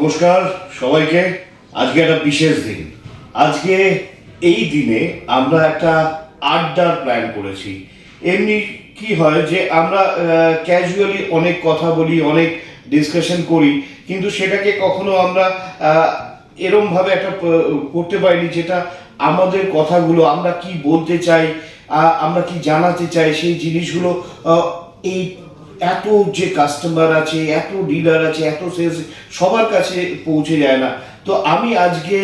নমস্কার সবাইকে। আজকে একটা বিশেষ দিন। আজকে এই দিনে আমরা একটা আড্ডার প্ল্যান করেছি। এমনি কি হয় যে আমরা ক্যাজুয়ালি অনেক কথা বলি, অনেক ডিসকাশন করি, কিন্তু সেটাকে কখনো আমরা এরমভাবে একটা করতে পারিনি যেটা আমাদের কথাগুলো, আমরা কি বলতে চাই, আমরা কি জানাতে চাই, সেই জিনিসগুলো এই এত যে কাস্টমার আছে, এত ডিলার আছে, এত সেলস, সবার কাছে পৌঁছে যায় না। তো আমি আজকে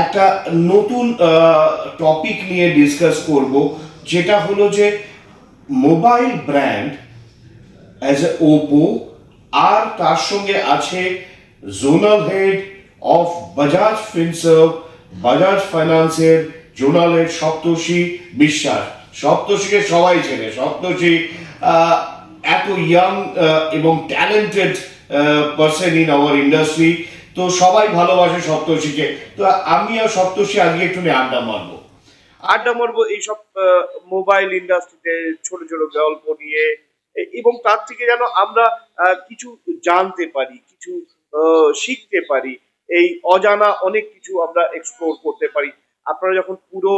একটা নতুন টপিক নিয়ে ডিসকাস করব, যেটা হলো যে mobile brand as a Oppo, আর তার সঙ্গে আছে zonal head of Bajaj Finserv, Bajaj ফাইন্যান্সের জোনাল হেড সপ্তর্ষি বিশ্বাস। সপ্তর্ষিকে সবাই চেনে। সপ্তর্ষি এত ইয়াং এবং talented person in our industry. তো সবাই ভালোবাসে সপ্তর্ষিকে। তো আমি আর সপ্তর্ষি আজকে একটু আড্ডা মারবো এইসব মোবাইল ইন্ডাস্ট্রিতে ছোট ছোট গল্প নিয়ে, এবং তার থেকে যেন আমরা কিছু জানতে পারি, কিছু শিখতে পারি, এই অজানা অনেক কিছু আমরা এক্সপ্লোর করতে পারি। আপনারা যখন পুরো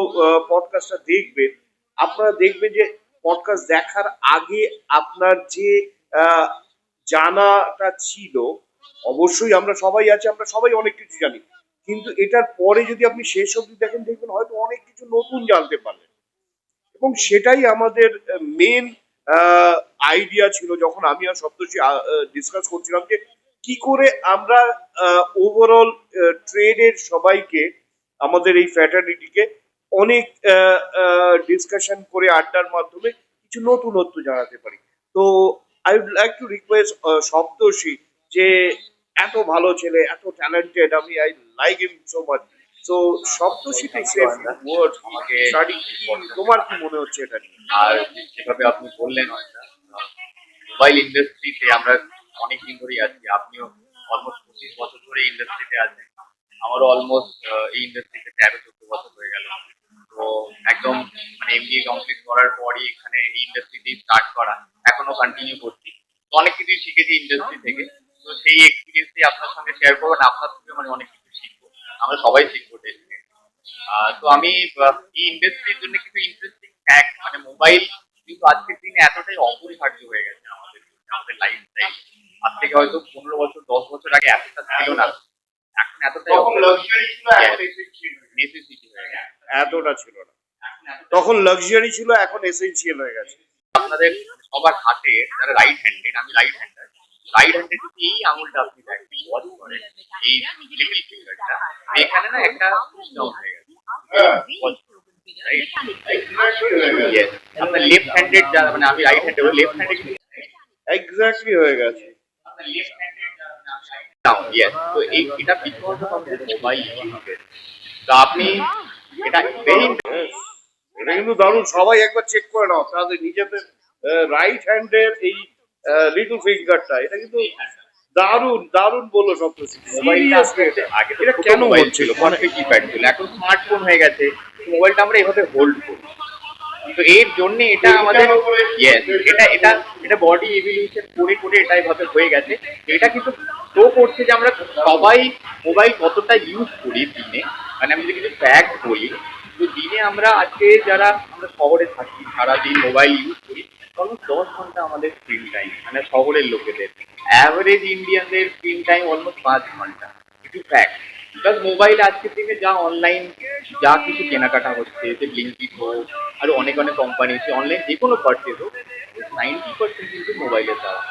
পডকাস্টটা দেখবেন, আপনারা দেখবেন যে পডকাস্ট দেখার আগে আপনার যে জানাটা ছিল, অবশ্যই আমরা সবাই আছি, আমরা সবাই অনেক কিছু জানি, কিন্তু এটার পরে যদি আপনি শেষ অবধি দেখেন, দেখবেন হয়তো অনেক কিছু নতুন জানতে পারলেন। এবং সেটাই আমাদের মেন আইডিয়া ছিল যখন আমি আর সপ্তর্ষি ডিসকাস করছিলাম, যে কি করে আমরা ওভারঅল ট্রেডের সবাইকে, আমাদের এই ফ্র্যাটার্নিটিকে অনেক ডিসকাশন করে আড্ডার মাধ্যমে কিছু নতুনত্ব জানাতে পারি। তো I would like to request Saptarshi, যে এত ভালো ছেলে, এত talented, I like him so much. তো সপ্তর্ষি থেকে ওয়ার্ড স্টার্টিং, তোমার কি মনে হচ্ছে এটা নিয়ে? আর যেভাবে আপনি বললেন, মোবাইল ইন্ডাস্ট্রিতে আমরা অনেকদিন ধরেই আছি। আপনিও অলমোস্ট 25 বছর ধরে ইন্ডাস্ট্রিতে আছেন, আমারও অলমোস্ট এই ইন্ডাস্ট্রিতে 13-14 বছর হয়ে গেল। তো একদম মানে এমবিএ কমপ্লিট করার পরই এখানে এই ইন্ডাস্ট্রিতেই স্টার্ট করা, এখনো কন্টিনিউ করছি। তো অনেক কিছুই শিখেছি ইন্ডাস্ট্রি থেকে। তো সেই এক্সপিরিয়েন্সই আপনার সঙ্গে শেয়ার করবেন, আপনার থেকে মানে অনেক কিছু শিখবো, আমরা সবাই শিখবো ডেফিনেটলি। তো আমি এই ইন্ডাস্ট্রির জন্য কিছু ইন্টারেস্টিং ফ্যাক্ট, মানে মোবাইল কিন্তু আজকের দিনে এতটাই অপরিহার্য হয়ে গেছে আমাদের আমাদের লাইফ স্টাইল। আজ থেকে হয়তো 15 বছর 10 বছর আগে এতটা ছিল না, এখন এতটাই নেসেসিটি হয়ে গেছে। এতটা ছিল না তখন, লাক্সারি ছিল, এখন এসেনশিয়াল হয়ে গেছে। আপনাদের সবার হাতে, যারা রাইট হ্যান্ডেড, আমি রাইট হ্যান্ডার, রাইট হ্যান্ডেড যদি এই আঙুলটা আপনি দেখেন, ওয়াচ করেন, এই লিটল ফিঙ্গারটা, এখানে না একটা পুশ ডাউন হয়ে গেছে। আপনার লেফট হ্যান্ডেড যারা, মানে আমি right handed, left handed exactly হয়ে গেছে। আপনার লেফট হ্যান্ডেড ডাউন, ইয়েস। তো এটা বিকজ অফ মোবাইল ইউজেস। তো আপনি এটা ভেরি, এটা কিন্তু দারুণ। সবাই একবার চেক করে নাও তাদের নিজেদের রাইট হ্যান্ডের এই লিটল ফিঙ্গারটা। এটা কিন্তু দারুণ দারুণ বললো সপ্তর্ষি। মোবাইলটা আগে তো এটা কেন কেন মোবাইল হচ্ছে? ছিল, কনফিগ কিপ্যাড ছিল, এখন স্মার্টফোন হয়ে গেছে। মোবাইলটা আমরা এভাবে হোল্ড করি, তো এর জন্য এটা আমাদের, ইয়েস, এটা এটা এটা বডি ইভলিউশন করে করে এটা এভাবে হয়ে গেছে। এটা কিন্তু শো করছে যে আমরা সবাই মোবাইল কতটা ইউজ করি দিনে। মানে আমি যদি কিছু ফ্যাক্ট বলি, তো দিনে আমরা আজকে যারা আমরা শহরে থাকি, সারাদিন মোবাইল ইউজ করি, অলমোস্ট 10 ঘন্টা আমাদের স্ক্রিন টাইম, মানে শহরের লোকেদের। অ্যাভারেজ ইন্ডিয়ানদের স্ক্রিন টাইম অলমোস্ট 5 ঘন্টা। কিছু ফ্যাক্ট, বিকজ মোবাইল আজকের দিনে যা অনলাইন যা কিছু কেনাকাটা হচ্ছে, যে ব্লিঙ্কিট হোক, আরো অনেক অনেক কোম্পানি আছে, অনলাইন যে কোনো পার্চেস হোক, 90% কিন্তু মোবাইলের দ্বারা।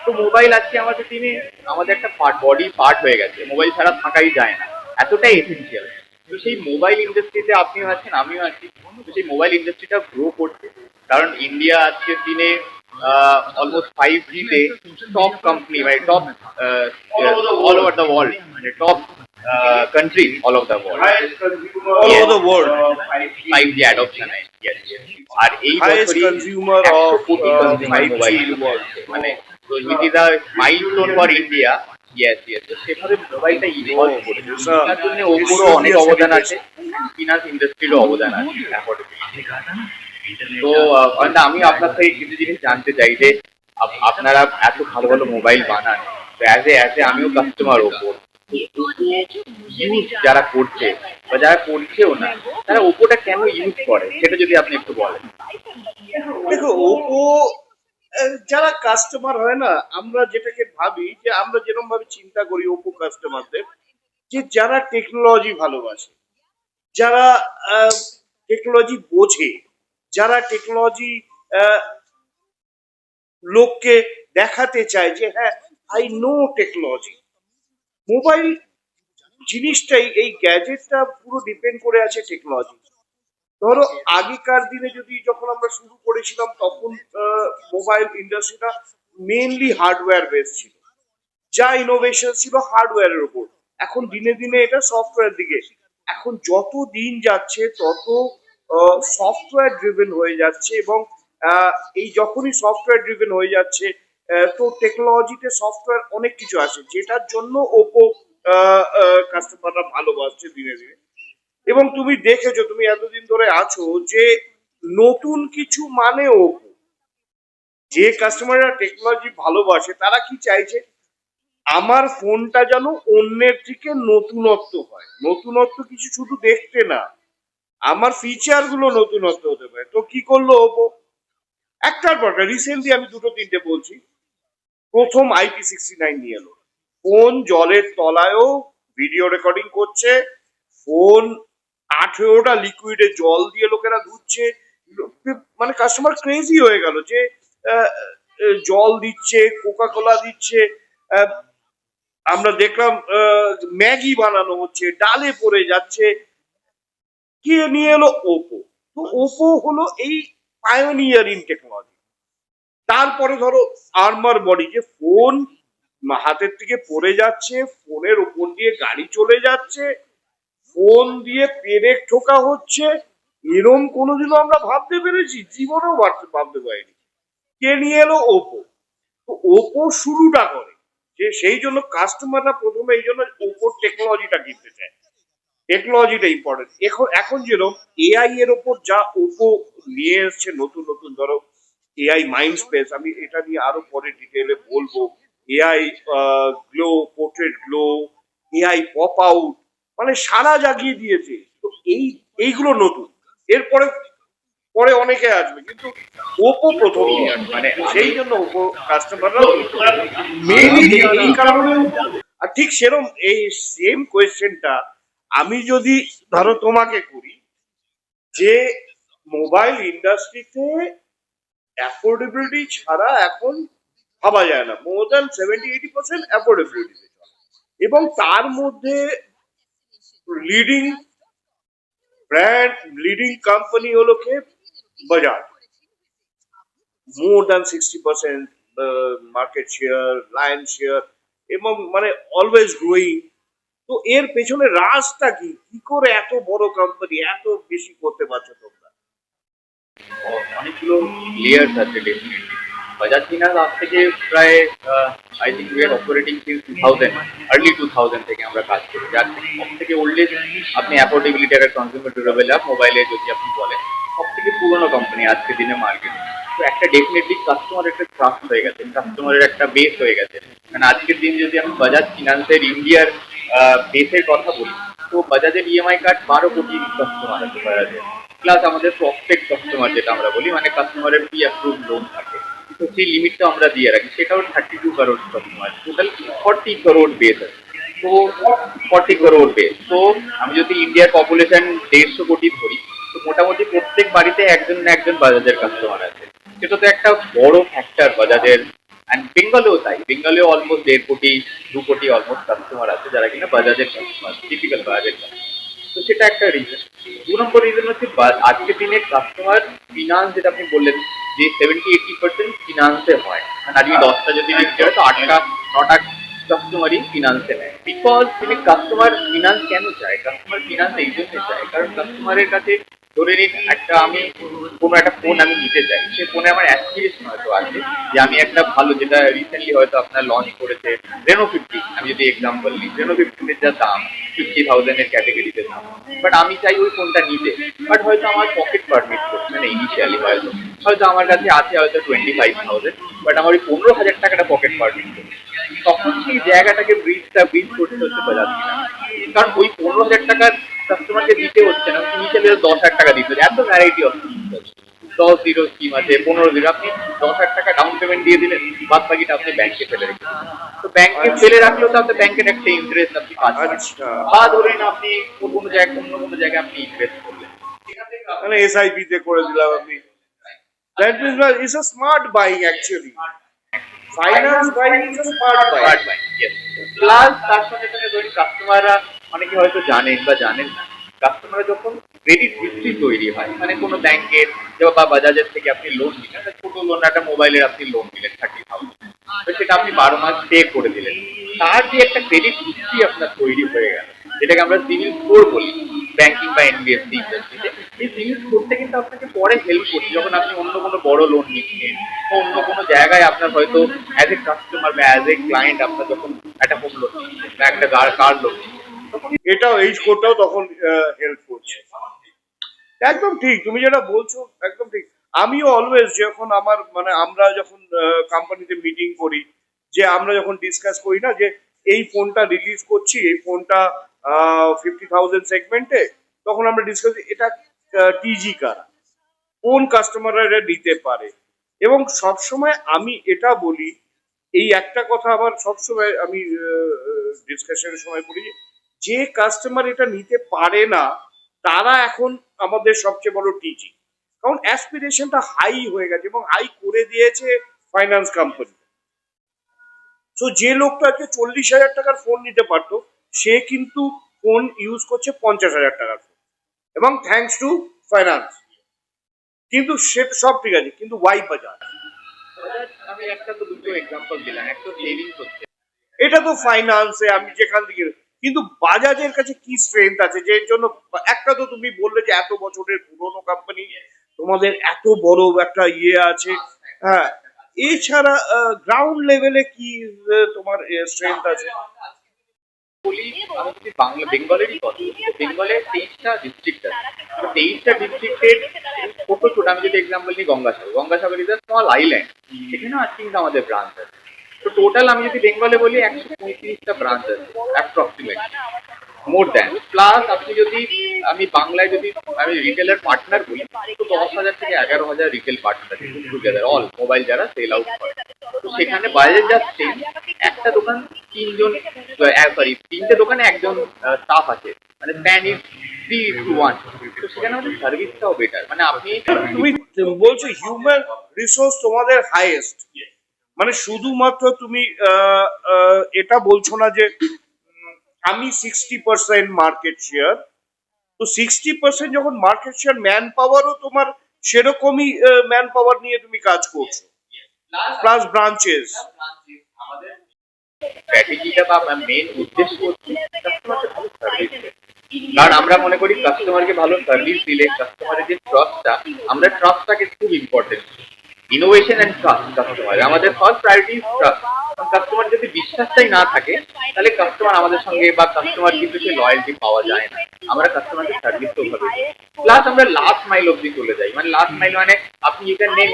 তো মোবাইল আজকে আমাদের দিনে আমাদের একটা বডি পার্ট হয়ে গেছে, মোবাইল ছাড়া থাকাই যায় না, এতটাই এসেন্সিয়াল। তো সেই মোবাইল ইন্ডাস্ট্রিতে আপনিও আছেন, আমিও আছি। তো সেই মোবাইল ইন্ডাস্ট্রিটা গ্রো করছে, কারণ ইন্ডিয়া আজকের দিনে অলমোস্ট 5G-তে টপ কোম্পানি, মানে top all over the world, মানে top countries all over the world. All over the world. 5G adoption है, yes. আর এই Highest বছরই consumer 100 of কোটি consumer 5G mobile world. মানে তো which is a milestone for India. Yes, yes. তো সেভাবে মোবাইলটা ইভলভ করেছে, তার জন্য ওপরও অনেক অবদান আছে, ফিনান্স ইন্ডাস্ট্রিরও অবদান আছে। তো আমি আপনার থেকে কিছু জিনিস জানতে চাই, যে আপনারা এত ভালো ভালো মোবাইল বানান, অ্যাজ এ আমিও কাস্টমার ওপর, ইউজ যারা করছে বা যারা করছেও না, তারা ওপোটা কেন ইউজ করে সেটা যদি আপনি একটু বলেন। দেখো ওপো যারা কাস্টমার হয় না, আমরা যেটাকে ভাবি যে আমরা যেরকম ভাবে চিন্তা করি ওপো কাস্টমারদের, যে যারা টেকনোলজি ভালোবাসে, যারা টেকনোলজি বোঝে, যারা টেকনোলজি লোককে দেখাতে চায় যে হ্যাঁ আই নো টেকনোলজি। মোবাইল জিনিসটাই, এই গ্যাজেটটা পুরো ডিপেন্ড করে আছে টেকনোলজি। ধরো আগেকার দিনে যদি যখন আমরা শুরু করেছিলাম তখন মোবাইল ইন্ডাস্ট্রিটা মেনলি হার্ডওয়্যার বেস ছিল, যা ইনোভেশন ছিল হার্ডওয়্যারের উপর। এখন দিনে দিনে এটা সফটওয়্যার দিকে, এখন যত দিন যাচ্ছে তত সফটওয়্যার ড্রিভেন হয়ে যাচ্ছে, এবং এই যখনই সফটওয়্যার ড্রিভেন হয়ে যাচ্ছে তো টেকনোলজিতে সফটওয়্যার অনেক কিছু আছে, যেটার জন্য ওপো কাস্টমাররা ভালোবাসছে দিনে দিনে। এবং তুমি দেখেছো, তুমি এতদিন ধরে আছো, যে নতুন কিছু মানে ওপো। যে কাস্টমাররা টেকনোলজি ভালোবাসে তারা কি চাইছে, আমার ফোনটা যেন অন্যের থেকে নতুনত্ব হয়, নতুনত্ব কিছু শুধু দেখতে না, আমার ফিচার গুলো নতুনত্ব হতে পারে। তো কি করলো ওপো, একটার পর রিসেন্টলি আমি দুটো তিনটে বলছি, প্রথম IP69 নিয়ে এলো। ফোন জলের তলায়ও ভিডিও রেকর্ডিং করছে, ফোন 18টা লিকুইডে জল দিয়ে লোকেরা ধুচ্ছে, মানে কাস্টমার ক্রেজি হয়ে গেল যে আহ, জল দিচ্ছে, কোকা কোলা দিচ্ছে, আহ, আমরা দেখলাম ম্যাগি বানানো হচ্ছে, ডালে পড়ে যাচ্ছে। কে নিয়ে এলো, ওপো। তো ওপো হলো এই পায়োনিয়ার ইন টেকনোলজি। তারপরে ধরো আর্মার বডি, যে ফোন হাতের থেকে পড়ে যাচ্ছে, ফোনের উপর দিয়ে গাড়ি চলে যাচ্ছে, ফোন দিয়ে পেরেক ঠোকা হচ্ছে, এরম কোনোদিনও আমরা ভাবতে পেরেছি? জীবনেও ভাবতে পারিনি। কে নিয়ে এলো, ওপো। তো ওপো শুরুটা করে, যে সেই জন্য কাস্টমাররা প্রথমে এই জন্য ওপোর টেকনোলজিটা কিনতে চায়, টেকনোলজিটা ইম্পর্টেন্ট। এখন এখন যেরকম এআই এর ওপর যা ওপো নিয়ে এসছে নতুন নতুন, ধরো এআই মাইন্ড স্পেস, আমি এটা নিয়ে আরো পরে ডিটেলে বলবো। AI glow, portrait glow, AI pop out, মানে সারা জাগিয়ে দিয়েছে। তো এইগুলো নতুন, এরপরে পরে অনেকে আসবে, কিন্তু ওপো প্রথম নিয়ে আসবে। মানে সেই জন্য ওপো কাস্টমাররা মেইনলি এই কারণে। আর ঠিক সেরকম এই সেম কোয়েশ্চেনটা আমি যদি ধরো তোমাকে করি, যে মোবাইল ইন্ডাস্ট্রিতে অ্যাফোর্ডেবিলিটি ছাড়া এখন ভাবা যায় না, মোর দ্যান 70-80% অ্যাফোর্ডেবিলিটি, এবং তার মধ্যে লিডিং ব্র্যান্ড, লিডিং কোম্পানি হলো কে, Bajaj. More than 60% market share, lion share, এবং মানে অলওয়েজ গ্রোয়িং। তো এর পেছনে রাজটা কি, কি করে এত বড় কোম্পানি এত বেশি করতে পারছো তোমরা? অনেকগুলো লেয়ার্স আছে ডেফিনেটলি। বাজাজ ফিনান্স আজ থেকে প্রায় I think we are operating since 2000, early 2000 থেকে আমরা কাজ করি। যার সব থেকে ওল্ডেস্ট আপনি অ্যাফোর্ডেবিলিটি আর কনজিউমার ডিউরেবল অ্যাপ মোবাইলে যদি আপনি বলেন, সব থেকে পুরোনো কোম্পানি আজকের দিনে মার্কেটে। তো একটা ডেফিনেটলি কাস্টমার একটা ট্রাস্ট হয়ে গেছে, কাস্টমারের একটা বেস হয়ে গেছে। মানে আজকের দিন যদি আমি বাজাজ ফিনান্সের ইন্ডিয়ার বেসের কথা বলি, তো বাজাজের ইএমআই কার্ড 12 কোটি কাস্টমার আছে বাজাজের। প্লাস আমাদের প্রসপেক্ট কাস্টমার যেটা আমরা বলি, মানে কাস্টমারের প্রি অ্যাপ্রুভ লোন থাকে, তো সেই লিমিটটা আমরা দিয়ে রাখি, সেটাও 32 crore customer, total 40 crore base আছে। তো 40 করোড় বেস, তো আমি যদি ইন্ডিয়ার পপুলেশন 150 কোটি ধরি, তো মোটামুটি প্রত্যেক বাড়িতে একজন না একজন বাজাজের কাস্টমার আছে। সেটা তো একটা বড় ফ্যাক্টর বাজাজের। অ্যান্ড বেঙ্গলেও তাই, বেঙ্গলেও অলমোস্ট 1.5 কোটি 2 কোটি অলমোস্ট কাস্টমার আছে যারা কিনা বাজাজের কাস্টমার, টিপিক্যাল বাজাজের কাস্টমার। তো সেটা একটা রিজন। 2 নম্বর রিজন হচ্ছে আজকের দিনে কাস্টমার ফিনান্স, যেটা আপনি বললেন যে 70-80% ফিনান্সে হয়, মানে আজকে 10টা যদি বিক্রি হয় তো 8টা 9টা কাস্টমারই ফিনান্সে নেয়। বিকজ তিনি কাস্টমার ফিনান্স কেন চায়, কাস্টমার ফিনান্স এই জন্য চায় কারণ কাস্টমারের কাছে ধরে নিন একটা আমি কোনো একটা ফোন আমি নিতে চাই, সে ফোনে আমার অ্যাসপিরেশন হয়তো আছে যে আমি একটা ভালো, যেটা রিসেন্টলি হয়তো আপনার লঞ্চ করেছে রেনো 50, আমি যদি এক্সাম্পল নিই, রেনো 15 এর যা দাম, 50,000 এর ক্যাটাগরিতে দাম, বাট আমি চাই ওই ফোনটা নিতে, বাট হয়তো আমার পকেট পারমিট করছে না ইনিশিয়ালি, হয়তো আমার কাছে আছে হয়তো 25,000, বাট আমার ওই 15,000 টাকাটা পকেট পারমিট করছে। তখন সেই জায়গাটাকে ব্রিজ করতে হচ্ছে বাজাজ ফিনান্স, কারণ ওই 15,000 টাকার কাস্টমারকে দিতে হচ্ছে না, ইনিশিয়ালি 10,000 টাকা দিতে হচ্ছে। এত ভ্যারাইটি অফ স্কিম আছে, 10-0 স্কিম আছে, 15-0, আপনি 10,000 টাকা ডাউন পেমেন্ট দিয়ে দিলেন, বাদ বাকিটা আপনি ব্যাংকে ফেলে রেখেছেন। তো ব্যাংকে ফেলে রাখলেও তো আপনার ব্যাংকের একটা ইন্টারেস্ট আপনি পাচ্ছেন, বা ধরেন আপনি কোনো জায়গায় অন্য কোনো জায়গায় আপনি ইনভেস্ট করলেন, মানে এসআইপি তে করে দিলাম আপনি। That is why it's a smart buying actually. Finance buying is a smart buying. Plus তার সঙ্গে সঙ্গে ধরুন কাস্টমাররা অনেকে হয়তো জানেন বা জানেন না, কাস্টমাররা যখন ক্রেডিট হিস্ট্রি তৈরি হয়, মানে কোনো ব্যাংকের বা বাজাজের থেকে আপনি লোন নিলেন, একটা ছোট লোন, একটা মোবাইলের আপনি লোন নিলেন 30,000, তো সেটা আপনি 12 মাস পে করে দিলেন, তার যে একটা ক্রেডিট হিস্ট্রি আপনার তৈরি হয়ে গেল, যেটাকে আমরা সিভিল স্কোর বলি ব্যাংকিং বা এনবিএফসি ইন্ডাস্ট্রিতে, এই সিভিল স্কোরটা কিন্তু আপনাকে পরে হেল্প করছে যখন আপনি অন্য কোনো বড় লোন নিচ্ছেন, অন্য কোনো জায়গায় আপনার হয়তো অ্যাজ এ কাস্টমার বা অ্যাজ এ ক্লায়েন্ট আপনার যখন একটা হোম লোন নিচ্ছেন বা একটা কার লোন নিচ্ছেন, এটাও এই স্কোরটাও তখন হেল্প করছে। একদম ঠিক, তুমি যেটা বলছো একদম ঠিক। আমিও অলওয়েজ যখন আমার মানে আমরা যখন কোম্পানিতে মিটিং করি, যে আমরা যখন ডিসকাস করি না যে এই ফোনটা রিলিজ করছি, এই ফোনটা 50,000 সেগমেন্টে, তখন আমরা ডিসকাস এটা টিজি কারা, কোন কাস্টমাররা এটা নিতে পারে। এবং সবসময় আমি এটা বলি, এই একটা কথা আমার সবসময় আমি ডিসকাশনের সময় বলি, যে কাস্টমার এটা নিতে পারে না তারা এখন আমাদের সবচেয়ে বড় টিচিং, কারণ অ্যাসপিরেশনটা হাই হয়ে গেছে এবং হাই করে দিয়েছে ফাইন্যান্স কোম্পানি। তো যে লোকটা আজকে 40,000 টাকার ফোন নিতে পারতো, সে কিন্তু ফোন ইউজ করছে 50,000 টাকার ফোন, এবং থ্যাঙ্কস টু ফাইন্যান্স। কিন্তু সে সব ঠিক আছে, কিন্তু ওয়াই বাজাজ? আমি একটা তো দুটো এক্সাম্পল দিলাম, একটা সেভিংস হচ্ছে, এটা তো ফাইন্যান্সে আমি যেখান থেকে, কিন্তু বাজাজের কাছে কি স্ট্রেংথ আছে যে এর জন্য? একটা তো তুমি বললে যে এত বছরের পুরনো কোম্পানি, তোমাদের এত বড় একটা ইয়ে আছে, হ্যাঁ, এছাড়া গ্রাউন্ড লেভেলে কি তোমার স্ট্রেংথ আছে? বলি আমি যদি বাংলা বেঙ্গলেরই কথা, বেঙ্গলের 23টা ডিস্ট্রিক্ট আছে, তো 23টা ডিস্ট্রিক্টের ছোট ছোট, আমি যদি এক্সাম্পল নিই Gangasagar is a small island, সেখানেও আজ কিন্তু আমাদের ব্রাঞ্চ আছে। তো টোটাল আমি যদি বেঙ্গলে বলি 135টা ব্রাঞ্চ আছে অ্যাপ্রক্সিমেট, মোর দ্যান। প্লাস আপনি যদি আমি বাংলায় যদি আমি রিটেলার পার্টনার বলি, তো 10,000 থেকে 11,000 রিটেল পার্টনার আছে টুগেদার, অল মোবাইল যারা সেল আউট করে। তো সেখানে বাইরে যাচ্ছে একটা দোকান তিনটে দোকানে একজন স্টাফ আছে, মানে প্যান ইজ 3:1, তো সেখানে আমাদের সার্ভিসটাও বেটার, মানে আপনি তুমি বলছো হিউম্যান রিসোর্স তোমাদের হাইয়েস্ট, মানে শুধুমাত্র তুমি এটা বলছো না যে আমি 60% মার্কেট শেয়ার, তো 60% যখন মার্কেট শেয়ার, ম্যান পাওয়ারও তোমার সেরকমই ম্যান পাওয়ার নিয়ে তুমি কাজ করছো, প্লাস ব্রাঞ্চেস। আমাদের স্ট্র্যাটেজিটা বা মেন উদ্দেশ্য হচ্ছে কাস্টমারকে ভালো সার্ভিস দেওয়া, কারণ আমরা মনে করি কাস্টমারকে ভালো সার্ভিস দিলে কাস্টমারের যে ট্রাস্টটা, আমরা ট্রাস্টটাকে খুব important, innovation and trust customer আমাদের ফার্স্ট প্রায়োরিটি ট্রাস্ট। কাস্টমার যদি বিশ্বাসটাই না থাকে তাহলে কাস্টমার আমাদের সঙ্গে বা কাস্টমার কিন্তু সে লয়্যালটি পাওয়া যায় না। আমরা কাস্টমারকে সার্ভিস তো ভাবে, প্লাস আমরা লাস্ট মাইল অবধি চলে যাই, মানে লাস্ট মাইল মানে আপনি you can name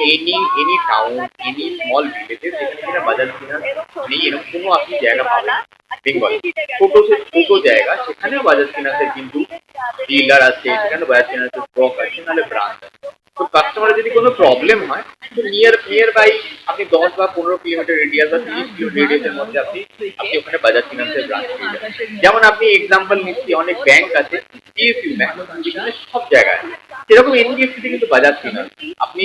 any town, any small villages যেখানে কিনা বাজাজ ফিনান্স নেই, এরকম কোনো আপনি জায়গা পাবেন বেঙ্গল, ছোট জায়গা, সেখানেও বাজাজ ফিনান্সের কিন্তু ডিলার আছে, সেখানে বাজাজ ফিনান্সের স্টক আছে, নাহলে ব্রাঞ্চ আছে। তো কাস্টমারের যদি কোনো প্রবলেম হয়, তো নিয়ার বাই আপনি 10 বা 15 কিলোমিটার রেডিয়াস বা 30 কিলোমিটার রেডিয়াসের মধ্যে আপনি ওখানে বাজাজ ফিনান্সের ব্রাঞ্চ পেয়ে যাবেন। যেমন আপনি এক্সাম্পল নিচ্ছি, অনেক ব্যাংক আছে, পিএসইউ ব্যাংক, যেখানে সব জায়গায়, সেরকম এনবিএফসিতে কিন্তু বাজাজ ফিনান্স আপনি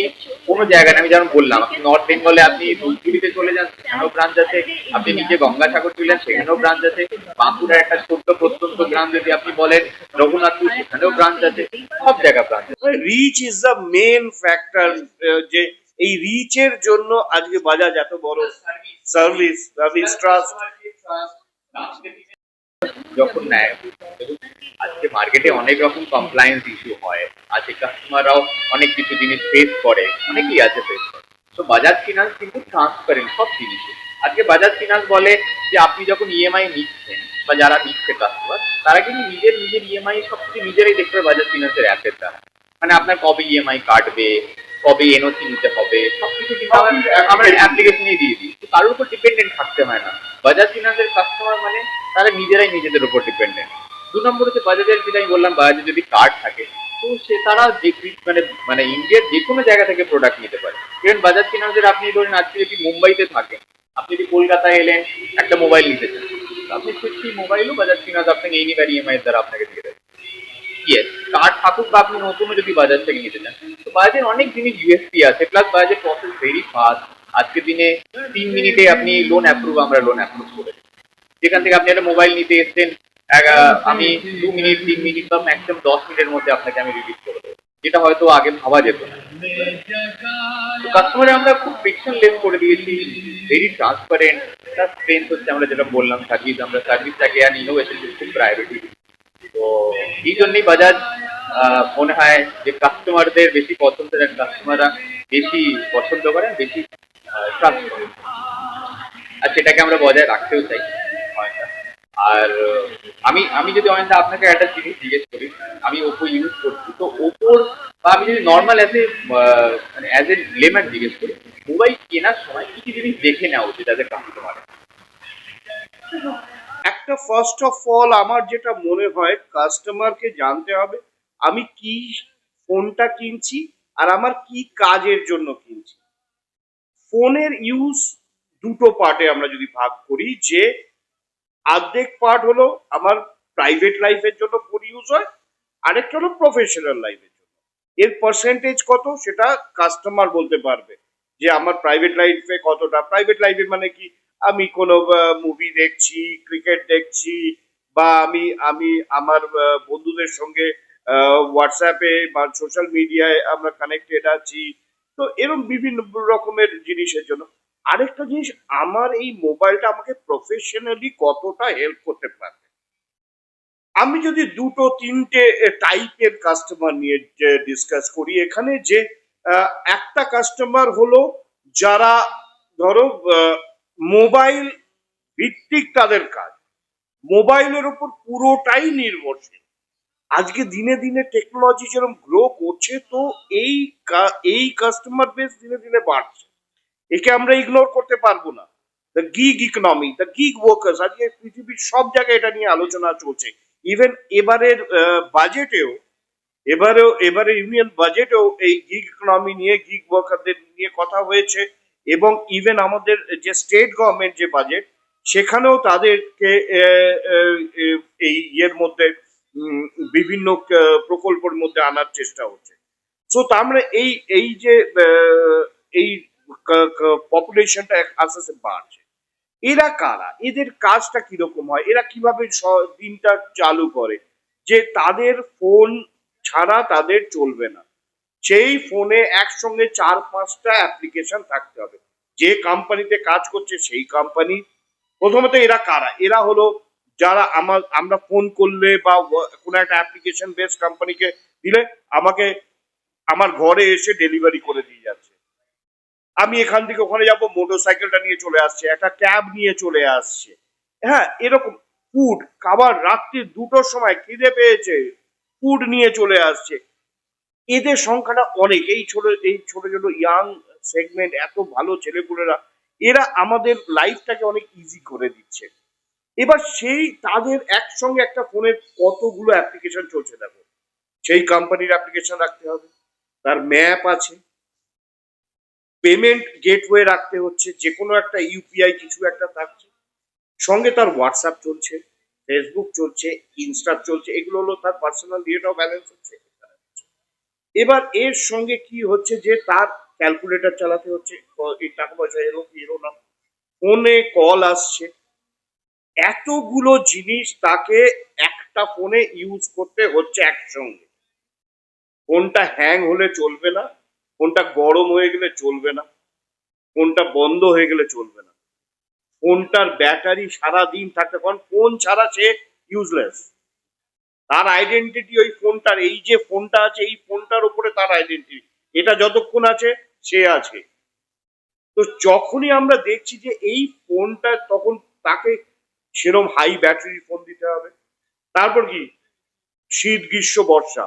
কোনো জায়গায়, আমি যেমন বললাম, আপনি নর্থ বেঙ্গলে আপনি ধূপগুড়িতে চলে যান, সেখানেও ব্রাঞ্চ আছে, আপনি নিজে গঙ্গাসাগর চলেন, সেখানেও ব্রাঞ্চ আছে, বাঁকুড়ার একটা ছোট্ট প্রত্যন্ত গ্রাম যদি আপনি বলেন রঘুনাথপুর, সেখানেও ব্রাঞ্চ আছে, সব জায়গায় ব্রাঞ্চ আছে। Reach is the main factor, যে এই রিচের জন্য আজকে বাজাজ এত বড় সার্ভিস ট্রাস্ট যখন নেয়। দেখুন, আজকে মার্কেটে অনেক রকম কমপ্লায়েন্স ইস্যু হয়, আজকে কাস্টমাররাও অনেক কিছু জিনিস ফেস করে, অনেকেই আছে ফেস করে। তো বাজাজ ফিনান্স কিন্তু ট্রান্সপারেন্ট সব জিনিসে। আজকে বাজাজ ফিনান্স বলে যে আপনি যখন ইএমআই নিচ্ছেন, বা যারা নিচ্ছে কাস্টমার, তারা কিন্তু নিজের ইএমআই সবকিছু নিজেরাই দেখতে পাবে বাজাজ ফিনান্সের অ্যাপের দ্বারা। মানে আপনার কবে ইএমআই কাটবে, কবে এনওসি নিতে হবে, সবকিছু কিন্তু আমরা অ্যাপ্লিকেশনেই দিয়ে দিই। তো কারোর উপর ডিপেন্ডেন্ট থাকতে হয় না। বাজাজ ফিনান্সের কাস্টমার মানে তারা নিজেরাই নিজেদের উপর ডিপেন্ডেন্ট। 2 নম্বর হচ্ছে বাজাজের, যেটা আমি বললাম, বাজাজের যদি কার্ড থাকে তো সে তারা যে মানে মানে ইন্ডিয়ার যে কোনো জায়গা থেকে প্রোডাক্ট নিতে পারে। ইভেন বাজাজ ফিনান্সের আপনি ধরুন আজকে যদি মুম্বাইতে থাকেন, আপনি যদি কলকাতায় এলেন একটা মোবাইল নিতে চান, তো আপনি সেই মোবাইলও বাজাজ ফিনান্স আপনাকে এনিবার ইএমআই দ্বারা আপনাকে দিয়ে দেবে। ইয়েস, কার্ড থাকুক বা আপনি নতুনও যদি বাজাজ থেকে নিতে চান, তো বাজাজের অনেক জিনিস ইউএসপি আছে, প্লাস বাজাজের প্রসেস ভেরি ফাস্ট। আজকের দিনে 3 মিনিটে আপনি আমরা লোন অ্যাপ্রুভ করে দিই। যেখান থেকে আপনি একটা মোবাইল নিতে এসছেন, আমি 2 মিনিট 3 মিনিট বা ম্যাক্সিমাম 10 মিনিটের মধ্যে আপনাকে আমি রিলিজ করে দেবো, যেটা হয়তো আগে ভাবা যেত না। তো কাস্টমারে আমরা খুব ফ্রিকশনলেস করে দিয়েছি, ভেরি ট্রান্সপারেন্ট। তার স্ট্রেংথ হচ্ছে আমরা যেটা বললাম সার্ভিস, আমরা সার্ভিসটাকে আর ইনোভেশন খুব প্রায়োরিটি দিই। তো এই জন্যই বাজাজ মনে হয় যে কাস্টমারদের বেশি পছন্দ করেন, কাস্টমাররা বেশি পছন্দ করেন, বেশি ট্রাস্ট করেন, আর সেটাকে আমরা বজায় রাখতেও চাই অয়নদা। আর আমি আমি যদি অয়নদা আপনাকে একটা জিনিস জিজ্ঞেস করি, আমি ওপো ইউজ করছি, তো ওপোর বা আমি যদি নর্মাল মানে অ্যাজ এ লেম্যান জিজ্ঞেস করি, মোবাইল কেনার সময় কি কি জিনিস দেখে নেওয়া উচিত অ্যাজ এ কাস্টমার? একটা ফার্স্ট অফ অল আমার যেটা মনে হয় কাস্টমারকে জানতে হবে আমি কি ফোনটা কিনছি আর আমার কি কাজের জন্য কিনছি। ফোনের ইউজ দুটো পার্টে আমরা যদি ভাগ করি, যে অর্ধেক পার্ট হলো আমার প্রাইভেট লাইফের জন্য ফোন ইউজ হয়, আরেকটা হলো প্রফেশনাল লাইফের জন্য। এর পার্সেন্টেজ কত সেটা কাস্টমার বলতে পারবে, যে আমার প্রাইভেট লাইফে কতটা। প্রাইভেট লাইফে মানে কি, আমি কোনো মুভি দেখছি, ক্রিকেট দেখছি, বা আমি আমি আমার বন্ধুদের সঙ্গে হোয়াটসঅ্যাপে বা সোশ্যাল মিডিয়ায় আমরা কানেক্টেড আছি। তো এরকম বিভিন্ন রকমের জিনিসের জন্য। আরেকটা জিনিস, আমার এই মোবাইলটা আমাকে প্রফেশনালি কতটা হেল্প করতে পারে। আমি যদি দুটো তিনটে টাইপের কাস্টমার নিয়ে ডিসকাস করি এখানে, যে একটা কাস্টমার হলো যারা ধরো মোবাইল ভিত্তিক তাদের কাজ, মোবাইলের উপর পুরোটাই নির্ভরশীল। আজকে দিনে দিনে টেকনোলজি যেরকম গ্রো করছে, তো এই কাস্টমার বেস দিনে দিনে বাড়ছে। একে আমরা ইগনোর করতে পারবো না। The gig economy, the gig workers, আজকে পৃথিবীর সব জায়গায় এটা নিয়ে আলোচনা চলছে। ইভেন এবারের বাজেটেও, এবারে ইউনিয়ন বাজেটেও এই গিগ ইকোনমি নিয়ে, গিগ ওয়ার্কারদের নিয়ে কথা হয়েছে। এবং ইভেন আমাদের যে স্টেট গভর্নমেন্ট যে বাজেট, সেখানেও তাদেরকে এই ইয়ের মধ্যে বিভিন্ন প্রকল্পের মধ্যে আনার চেষ্টা হচ্ছে। সো তার মানে এই এই যে এই পপুলেশনটা আস্তে আস্তে বাড়ছে। এরা কারা, এদের কাজটা কিরকম হয়, এরা কিভাবে দিনটা চালু করে, যে তাদের ফোন ছাড়া তাদের চলবে না। সেই ফোনে একসঙ্গে 4-5টা অ্যাপ্লিকেশন থাকতে হবে। যে কোম্পানিতে কাজ করছে সেই কোম্পানি। প্রথমত এরা কারা, এরা হলো যারা আমরা ফোন করলে বা কোনো একটা অ্যাপ্লিকেশন বেস কোম্পানিকে দিলে আমাকে আমার ঘরে এসে ডেলিভারি করে দিয়ে যাচ্ছে। আমি এখান থেকে ওখানে যাবো, মোটর সাইকেলটা নিয়ে চলে আসছে, একটা ক্যাব নিয়ে চলে আসছে। হ্যাঁ, এরকম ফুড, খাবার রাত্রি 2টোর সময় খিদে পেয়েছে, ফুড নিয়ে চলে আসছে। এদের সংখ্যাটা অনেক। এই ছোট ছোট ইয়াং সেগমেন্ট, এত ভালো ছেলেপুলেরা, এরা আমাদের লাইফটাকে অনেক ইজি করে দিচ্ছে। এবার সেই তাদের একসঙ্গে একটা ফোনের কতগুলো অ্যাপ্লিকেশন চলছে দেখো। সেই কোম্পানির অ্যাপ্লিকেশন রাখতে হবে, তার ম্যাপ আছে, পেমেন্ট গেটওয়ে রাখতে হচ্ছে, যে কোনো একটা ইউপিআই কিছু একটা থাকছে, সঙ্গে তার হোয়াটসঅ্যাপ চলছে, ফেসবুক চলছে, ইনস্টা চলছে। এগুলো হলো তার পার্সোনাল রেট অফ ব্যালেন্স হচ্ছে। এবার এর সঙ্গে কি হচ্ছে, যে তার ক্যালকুলেটর চালাতে হচ্ছে, এই টাকা পয়সা এলো কি এলো না, ফোনে কল আসছে, এতগুলো জিনিস তাকে একটা ফোনে ইউজ করতে হচ্ছে একসঙ্গে। ফোনটা হ্যাং হলে চলবে না, ফোনটা গরম হয়ে গেলে চলবে না, ফোনটা বন্ধ হয়ে গেলে চলবে না, ফোনটার ব্যাটারি সারা দিন থাকতে, কারণ ফোন ছাড়া সে ইউজলেস। তার আইডেন্টিটি ওই ফোনটার, এই যে ফোনটা আছে এই ফোনটার উপরে তার আইডেন্টিটি, এটা যতক্ষণ আছে সে আছে। তো যখনই আমরা দেখছি যে এই ফোনটা, তখন তাকে সেরকম হাই ব্যাটারি ফোন দিতে হবে। তারপর কি, শীত গ্রীষ্ম বর্ষা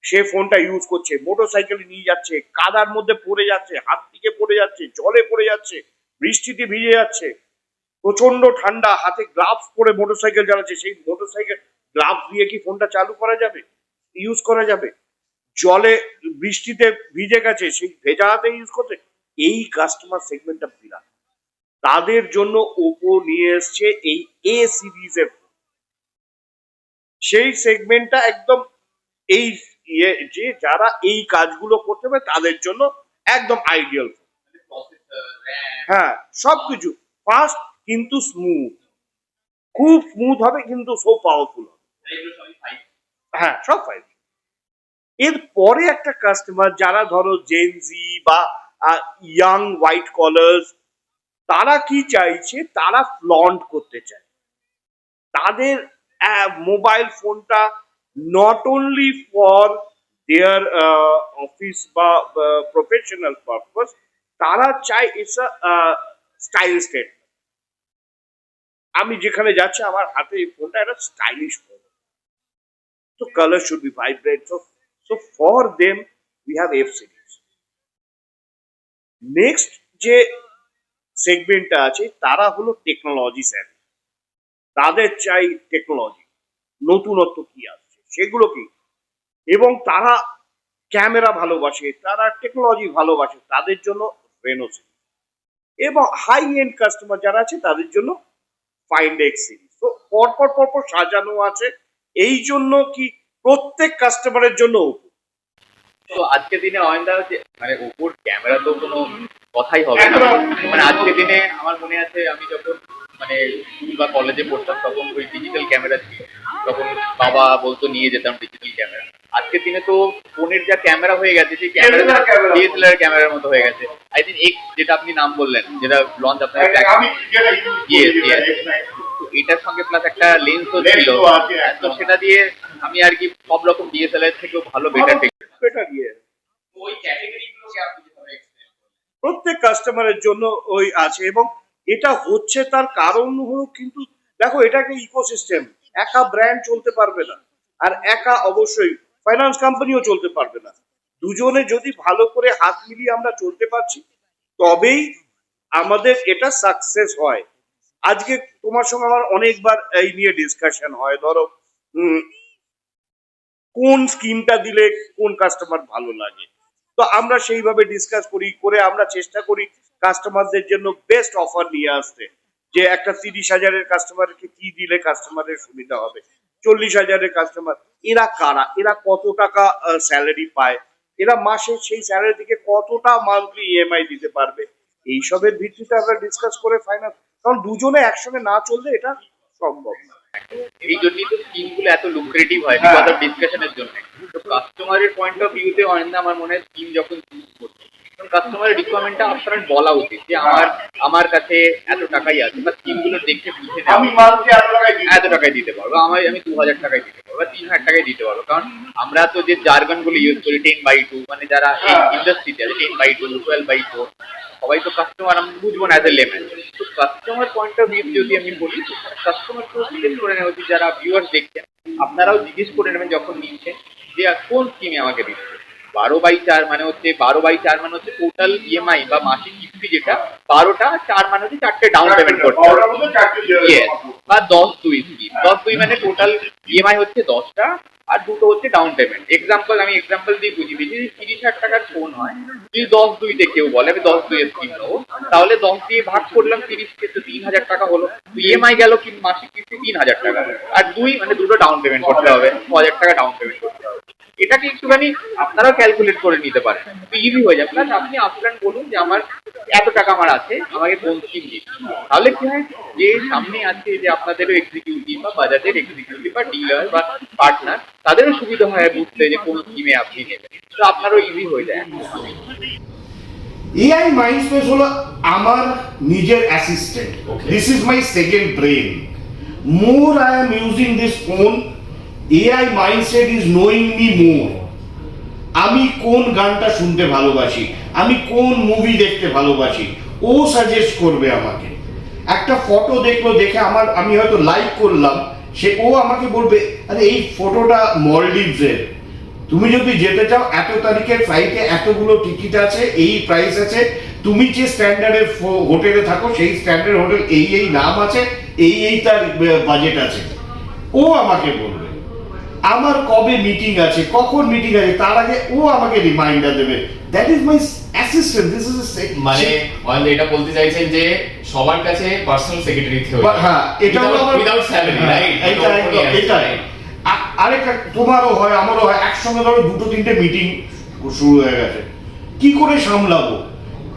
সে ফোনটা ইউজ করছে, মোটর সাইকেলে নিয়ে যাচ্ছে, কাদার মধ্যে পড়ে যাচ্ছে, হাত থেকে পড়ে যাচ্ছে, জলে পড়ে যাচ্ছে, বৃষ্টিতে ভিজে যাচ্ছে, প্রচন্ড ঠান্ডা, হাতে গ্লাভস পরে মোটর সাইকেল চালাচ্ছে, সেই মোটর সাইকেল গ্লাভস দিয়ে কি ফোনটা চালু করা যাবে, ইউজ করা যাবে? জলে বৃষ্টিতে ভিজে গেছে, সেই ভেজা হাতে ইউজ করতে। এই কাস্টমার সেগমেন্টটা বিরাট, তাদের জন্য ওপো নিয়ে এসছে এই এ সিরিজের। সেই সেগমেন্টটা একদম এই যে যারা এই কাজগুলো করতে পারে তাদের জন্য একদম আইডিয়াল। হ্যাঁ, সবকিছু ফাস্ট কিন্তু স্মুথ, খুব স্মুথ হবে কিন্তু সো পাওয়ারফুল হবে। হ্যাঁ, সব ফাইভ। এর পরে একটা কাস্টমার যারা ধরো জেনজি বা ইয়াং হোয়াইট কলার্স, তারা কি চাইছে, তারা ফ্লন্ট করতে চায়। তাদের মোবাইল ফোনটা not only for their office বা প্রফেশনাল পারপাস, তারা চায় ইটস আ স্টাইল স্টেট। আমি যেখানে যাচ্ছি আমার হাতে এই ফোনটা একটা স্টাইলিশ ফোন, তো colour should be vibrant, so for them we have F series. Next যে সেগমেন্টটা আছে তারা হলো টেকনোলজি স্যার, তাদের চাই টেকনোলজি, নতুনত্ব কি আসছে সেগুলো কি, এবং তারা ক্যামেরা ভালোবাসে, তারা টেকনোলজি ভালোবাসে, তাদের জন্য রেনো সিরিজ। এবং হাই এন্ড কাস্টমার যারা আছে তাদের জন্য ফাইন্ড এক্স সিরিজ। তো পরপর পরপর সাজানো আছে, এই জন্য কি প্রত্যেক কাস্টমারের জন্য ওপো। তো আজকের দিনে অয়নদা হচ্ছে মানে ওপোর ক্যামেরা তো কোনো কথাই হবে না। মানে আজকের দিনে আমার মনে আছে আমি যখন মানে স্কুল বা কলেজে পড়তাম তখন ওই ডিজিটাল ক্যামেরা ছিল, তখন বাবা বলতো নিয়ে যেতাম ডিজিটাল ক্যামেরা। আজকের দিনে তো ফোনের যা ক্যামেরা হয়ে গেছে সেই ক্যামেরা ডিএসএলআর ক্যামেরার মতো হয়ে গেছে। আই থিঙ্ক এক্স যেটা আপনি নাম বললেন, যেটা লঞ্চ আপনার এটার সঙ্গে প্লাস একটা লেন্সও ছিল, তো সেটা দিয়ে আমি আর কি সব রকম ডিএসএলআর থেকেও ভালো বেটার বেটার ইয়ে ওই ক্যাটাগরিগুলোকে আপনি যেভাবে এক্সপ্লেন করলেন। প্রত্যেক কাস্টমারের জন্য ওই আছে, এবং এটা হচ্ছে তার কারণ হলো কিন্তু দেখো এটা একটা ইকোসিস্টেম, একা ব্র্যান্ড চলতে পারবে না, আর একা অবশ্যই ফাইন্যান্স কোম্পানিও চলতে পারবে না। দুজনে যদি ভালো করে হাত মিলিয়ে আমরা চলতে পারছি তবেই আমাদের এটা সাকসেস হয়। আজকে তোমার সঙ্গে আমার অনেকবার এই নিয়ে ডিসকাশন হয়, ধরো কোন স্কিমটা দিলে কোন কাস্টমার ভালো লাগে, তো আমরা সেইভাবে ডিসকাস করি, করে আমরা চেষ্টা করি কাস্টমারদের জন্য বেস্ট অফার নিয়ে আসতে, যে একটা 30,000-এর কাস্টমারকে কি দিলে কাস্টমারের সুবিধা হবে, 40,000-এর কাস্টমার এরা কারা, এরা কত টাকা স্যালারি পায়, এরা মাসে সেই স্যালারি থেকে কতটা মান্থলি ইএমআই দিতে পারবে, এইসবের ভিত্তিতে আমরা ডিসকাস করে ফাইনাল, কারণ দুজনে একসঙ্গে না চললে এটা সম্ভব না। এই জন্যই তো স্কিম গুলো এত লুক্রেটিভ হয় বিকজ অফ ডিসকাশনের জন্য। তো কাস্টমারের পয়েন্ট অফ ভিউতে অয়নদা আমার মনে হয় স্কিম যখন চুজ করছে তখন কাস্টমারের রিকোয়ারমেন্টটা আপনার বলা উচিত যে আমার কাছে এত টাকাই আছে, বা স্কিম গুলো দেখে বুঝে আমি মান্থলি এত টাকায় দিতে পারবো, আমি 2,000 টাকায় দিতে পারবো, বা 3,000 টাকায় দিতে পারবো। কারণ আমরা তো যে জার্গন গুলো ইউজ করি 10/2, মানে যারা এই ইন্ডাস্ট্রিতে আছে 10/2, 12/4, সবাই তো কাস্টমার আমি বুঝবো না অ্যাজ এ লেম্যান। তো কাস্টমার পয়েন্ট অফ ভিউ যদি আমি বলি, কাস্টমারকেও জিজ্ঞেস করে নেওয়া উচিত, যারা ভিউয়ার্স দেখছেন আপনারাও জিজ্ঞেস করে নেবেন যখন নিচ্ছেন যে কোন স্কিমে আমাকে দিচ্ছে। 12/4 মানে হচ্ছে 12/4 মানে হচ্ছে টোটাল ইএমআই বা মাসিক কিস্তি যেটা 12টা, 4 মানে হচ্ছে 4টে ডাউন পেমেন্ট করতে হবে, বা 10/2 স্কিম। 10/2 মানে টোটাল ইএমআই হচ্ছে 10টা আর 2টো হচ্ছে ডাউন পেমেন্ট। আমি এক্সাম্পল দিয়ে বুঝিয়ে দিচ্ছি, যদি 30,000 টাকার ফোন হয়, যদি 10/2-তে কেউ বলে আমি 10/2 এর স্কিম নেবো, তাহলে 10 দিয়ে ভাগ করলাম 30কে, তো 3,000 টাকা হলো। ইএমআই গেল কি মাসিক কিস্তি 3,000 টাকা, আর 2 মানে 2টো ডাউন পেমেন্ট করতে হবে, 9,000 টাকা ডাউন পেমেন্ট করতে হবে। এটাকে একটুখানি আপনারাও ক্যালকুলেট করে নিতে পারেন, ইজি হয়ে যায়। প্লাস আপনি আপফ্রন্ট বলুন যে আমার এত টাকা আমার আছে, আমাকে কোন স্কিম দিন। তাহলে কি হয়, যে সামনে আছে যে আপনাদেরও এক্সিকিউটিভ বা বাজাজের এক্সিকিউটিভ বা ডিলার বা পার্টনার, তাদেরও সুবিধা হয় বুঝতে যে কোন স্কিমে আপনি নেবেন, তো আপনারও ইজি হয়ে যায়। এআই মাইন্ডস্পেস হলো আমার নিজের assistant, this is my second brain. More I am using this phone, AI mindset is knowing me more. আমি কোন গানটা শুনতে ভালোবাসি, আমি কোন মুভি দেখতে ভালোবাসি, ও সাজেস্ট করবে আমাকে। একটা ফটো দেখলো, দেখে আমি হয়তো লাইক করলাম, ও আমাকে বলবে আরে এই ফটোটা মলডিভসের, তুমি যদি যেতে চাও এত তারিখের ফ্লাইটে এতগুলো টিকিট আছে, এই প্রাইস আছে, তুমি যে স্ট্যান্ডার্ডের হোটেলে থাকো সেই স্ট্যান্ডার্ড হোটেল এই নাম আছে, এই তার বাজেট আছে, ও আমাকে বলবে। আমার কবে মিটিং আছে, কখন মিটিং আছে, তার আগে ও আমাকে রিমাইন্ডার দেবে। That is my assistant, this is মানে অয়ন এটা বলতে চাইছেন যে সবার কাছে পার্সোনাল সেক্রেটারি থেকে হ্যাঁ, এটা হলো আমার উইদাউট স্যালারি, রাইট? এটাই। আরেকটা তোমারও হয় আমারও হয়, একসঙ্গে ধরো 2-3টে মিটিং শুরু হয়ে গেছে, কি করে সামলাবো?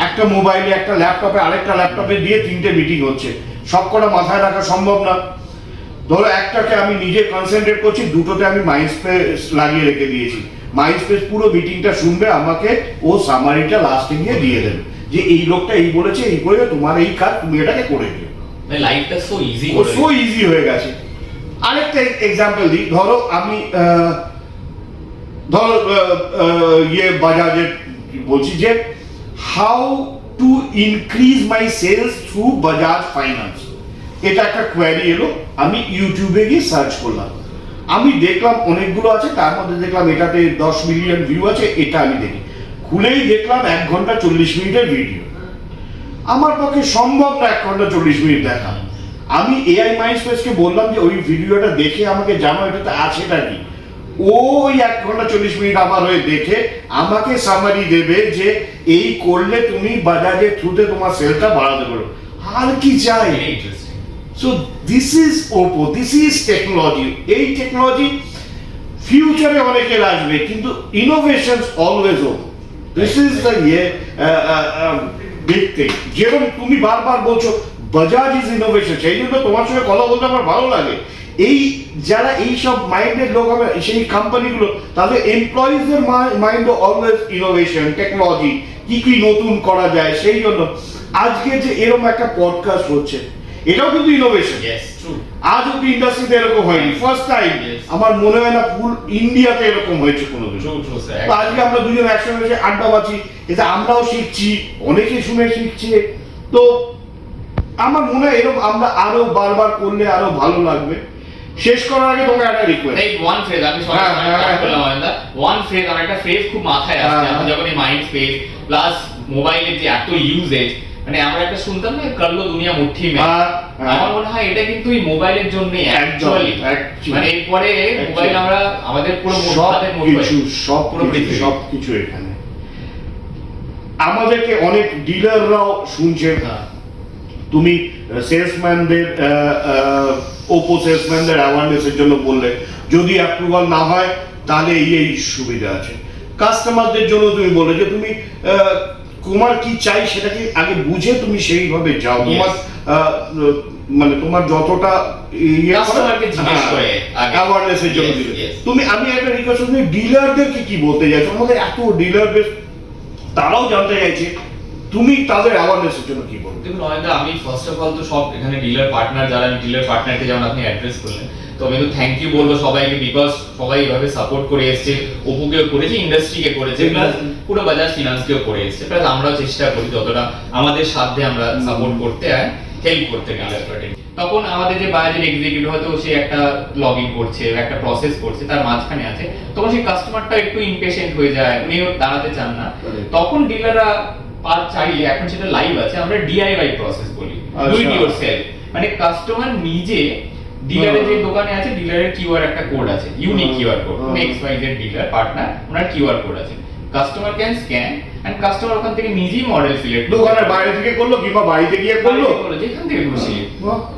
একটা মোবাইলে, একটা ল্যাপটপে, আরেকটা ল্যাপটপে দিয়ে 3টে মিটিং হচ্ছে, সবকটা মাথায় রাখা সম্ভব না। ধরো একটাকে আমি নিজে কনসেন্ট্রেট করছি, দুটোতে আমি মাইন্ড স্পেস লাগিয়ে রেখে দিয়েছি, মাইন্ড স্পেস পুরো মিটিংটা শুনবে, আমাকে ও সামারিটা লাস্টে গিয়ে দিয়ে দেবে যে এই লোকটা এই বলেছে, এই করে তোমার এই কাজ, তুমি এটাকে করে দিও। লাইফটা সো ইজি ও সো ইজি হয়ে গেছে। আরেকটা এক্সাম্পল দিই, ধরো আমি ধরো বাজাজের বলছি যে how to increase my sales through Bajaj finance, এটা একটা কোয়ারি এলো, আমি ইউটিউবে গিয়ে সার্চ করলাম, আমি দেখলাম অনেকগুলো আছে, তার মধ্যে দেখলাম এটাতে 10 মিলিয়ন ভিউ আছে, এটা আমি দেখি, খুলেই দেখলাম 1 ঘন্টা 40 মিনিটের ভিডিও। আমার পক্ষে সম্ভব না 1 ঘন্টা 40 মিনিট দেখা। আমি এআই মাইন্ডস্পেসকে বললাম যে ওই ভিডিওটা দেখে আমাকে জানো এটাতে আছেটা কি, ওই 1 ঘন্টা 40 মিনিট আমার হয়ে দেখে আমাকে সামারি দেবে যে এই করলে তুমি বাজাজের থ্রুতে তোমার সেলটা বাড়াতে পারো। আর কি চাই? So this is Oppo, this is technology. এই টেকনোলজি ফিউচারে অনেকের আসবে, কিন্তু innovations always Oppo. This is the big thing. যেরকম তুমি বারবার বলছো বাজাজ ইজ ইনোভেশন, সেই জন্য তোমার সঙ্গে কথা বলতে আমার ভালো লাগে। এই যারা এইসব মাইন্ডের লোক হবে, সেই কোম্পানিগুলো, তাদের এমপ্লয়িজদের মাইন্ডও অলওয়েজ ইনোভেশন, টেকনোলজি, কি কি নতুন করা যায়। সেই জন্য আজকে যে এরকম একটা পডকাস্ট হচ্ছে, এটাও কিন্তু ইনোভেশন। আজ অব্দি ইন্ডাস্ট্রিতে এরকম হয়নি, ফার্স্ট টাইম। আমার মনে হয় না ফুল ইন্ডিয়াতে এরকম হয়েছে কোনো দিন। তো আজকে আমরা দুজন একসঙ্গে এসে আড্ডা পাচ্ছি, এতে আমরাও শিখছি, অনেকে শুনে শিখছে। তো আমার মনে হয় এরকম আমরা আরো বারবার করলে আরো ভালো লাগবে। শেষ করার আগে তোমাকে একটা রিকোয়েস্ট, এই ওয়ান ফ্রেজ আমি বললাম আলাদা, ওয়ান ফ্রেজ আমার একটা ফ্রেজ খুব মাথায় আসছে এখন যখন এই মাইন্ড স্পেস প্লাস মোবাইলের যে এত ইউজেজ, মানে আমরা একটা শুনতাম না করলো দুনিয়া মুঠি মে, আমার মনে হয় এটা কিন্তু এই মোবাইলের জন্যই অ্যাকচুয়ালি, মানে এরপরে মোবাইল আমরা আমাদের পুরো হাতের মধ্যে সবকিছু এখানে। আমাদেরকে অনেক ডিলাররাও শুনছে, তুমি সেলসম্যানদের ওপো সেলসম্যানদের অ্যাওয়ারনেসের জন্য বললে, যদি অ্যাপ্রুভাল না হয় তাহলে এই সুবিধা আছে। কাস্টমারদের জন্য তুমি বলে যে তুমি তোমার কি চাই সেটাকে আগে বুঝে তুমি সেইভাবে যাও, তোমার মানে তোমার যতটা অ্যাওয়ারনেসের জন্য দিলে তুমি। আমি একটা রিকোয়েস্ট করি, ডিলারদেরকে কি বলতে চাইছো? আমাদের এত ডিলার বেশ, তারাও জানতে চাইছে, তুমি তাদের অ্যাওয়ারনেসের জন্য কি বলবে? দেখুন অয়নদা, আমি ফার্স্ট অফ অল তো সব এখানে ডিলার পার্টনার যারা, আমি ডিলার পার্টনারকে যেমন আপনি অ্যাড্রেস করলেন, তো আমি তো থ্যাংক ইউ বলবো সবাইকে, বিকজ সবাই এইভাবে সাপোর্ট করে এসছে, ওপোকেও করেছে, ইন্ডাস্ট্রিকে করেছে, প্লাস পুরো বাজাজ ফিনান্সকেও করে এসছে, প্লাস আমরাও চেষ্টা করি যতটা আমাদের সাধ্যে আমরা সাপোর্ট করতে আর হেল্প করতে ডিলার পার্টি। তখন আমাদের যে বাজাজের এক্সিকিউটিভ হয়তো সে একটা লগ ইন করছে, একটা প্রসেস করছে, তার মাঝখানে আছে, তখন সেই কাস্টমারটা একটু ইমপেশেন্ট হয়ে যায়, উনিও দাঁড়াতে চান না, তখন ডিলাররা আর চাইলে, এখন সেটা লাইভ আছে, আমরা ডিআইওয়াই প্রসেস বলি, ডু ইট ইয়োরসেলফ, মানে কাস্টমার নিজে ডিলারের যে দোকানে আছে, ডিলারের কিউআর একটা কোড আছে, unique QR code, XYZ dealer partner, ওনার কিউআর কোড আছে, customer can scan and customer ওখান থেকে নিজেই মডেল সিলেক্ট, দোকানের বাইরে থেকে করলো কিংবা বাড়িতে গিয়ে করলো, যেখান থেকে খুশি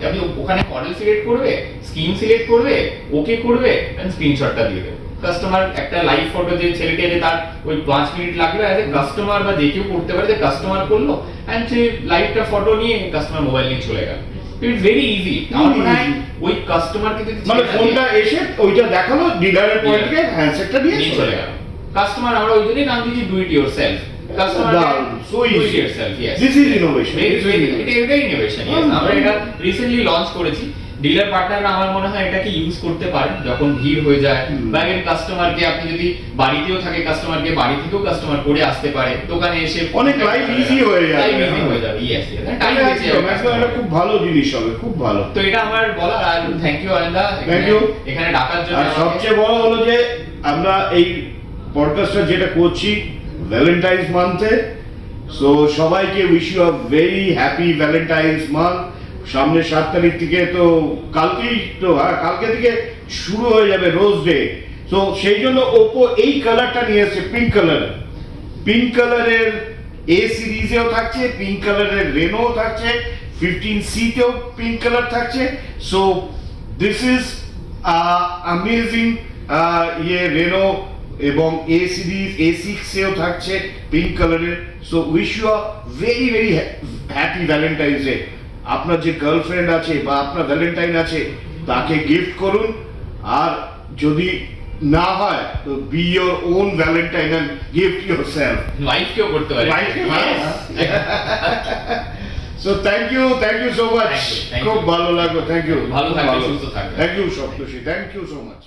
আপনি ওখানে মডেল সিলেক্ট করবে, স্কিম সিলেক্ট করবে, ওকে করবে এন্ড স্ক্রিনশটটা দিয়ে দেবে। কাস্টমার একটা লাইভ ফটো, যে ছেলেকে যে তার ওই 5 মিনিট লাগবে অ্যাজ এ কাস্টমার বা যে কেউ করতে পারে, যে কাস্টমার করলো এন্ড সে লাইভটা ফটো নিয়ে কাস্টমার মোবাইল নিয়ে চলে গেল। It's very easy. আমার মনে হয় ওই কাস্টমারকে যদি মানে ফোনটা এসে ওইটা দেখালো, ডিলারের পয়েন্টে হ্যান্ডসেটটা দিয়ে চলে গেল। কাস্টমার আমরা ওই জন্যই নাম দিয়েছি do it yourself. Customer so easy. yourself, yes. This is innovation. এটা ইনোভেশন। আমরা এটা রিসেন্টলি লঞ্চ করেছি, ডিলার পার্টনাররা আমার মনে হয় এটাকে ইউজ করতে পারেন যখন ভিড় হয়ে যায়, বা কাস্টমারকে আপনি যদি বাড়িতেও থাকে কাস্টমারকে বাড়ি থেকেও কাস্টমার করে আসতে পারে, দোকানে এসে অনেক লাইফ ইজি হয়ে যাবে। লাইফ ইজি হয়ে যাবে, ইয়েস, টাইম বেঁচে যাবে একদম, এটা খুব ভালো জিনিস হবে, খুব ভালো। তো এটা আমার বলার। আর থ্যাংক ইউ অয়নদা Thank you. এখানে ডাকার জন্য। আর সবচেয়ে বড় হলো যে আমরা এই পডকাস্টটা যেটা করছি ভ্যালেন্টাইন্স মান্থে, সো সবাইকে wish you a very happy Valentine's month. সামনে 7 তারিখ থেকে তো কালকেই তো, হ্যাঁ কালকে থেকে শুরু হয়ে যাবে রোজ ডে। তো সেই জন্য ওপো এই কালারটা নিয়ে এসেছে, পিঙ্ক কালার। পিঙ্ক কালারের এ সিরিজেও থাকছে, পিঙ্ক কালারের রেনো থাকছে, 15C তেও পিঙ্ক কালার থাকছে। So this is amazing. ইয়ে রেনো এবং এ সিরিজ A6 এও থাকছে পিঙ্ক কালারের। So wish you a very very happy Valentine's Day. আপনার যে গার্লফ্রেন্ড আছে বা আপনার ভ্যালেন্টাইন আছে তাকে গিফট করুন, আর যদি না হয় তো be your own valentine and gift yourself. ওয়াইফকেও করতে পারে। So thank you so much. Thank you, thank you. খুব ভালো লাগলো, থ্যাংক ইউ। ভালো থাকবেন, সুস্থ থাকবেন। Thank you Saptarshi, thank you so much.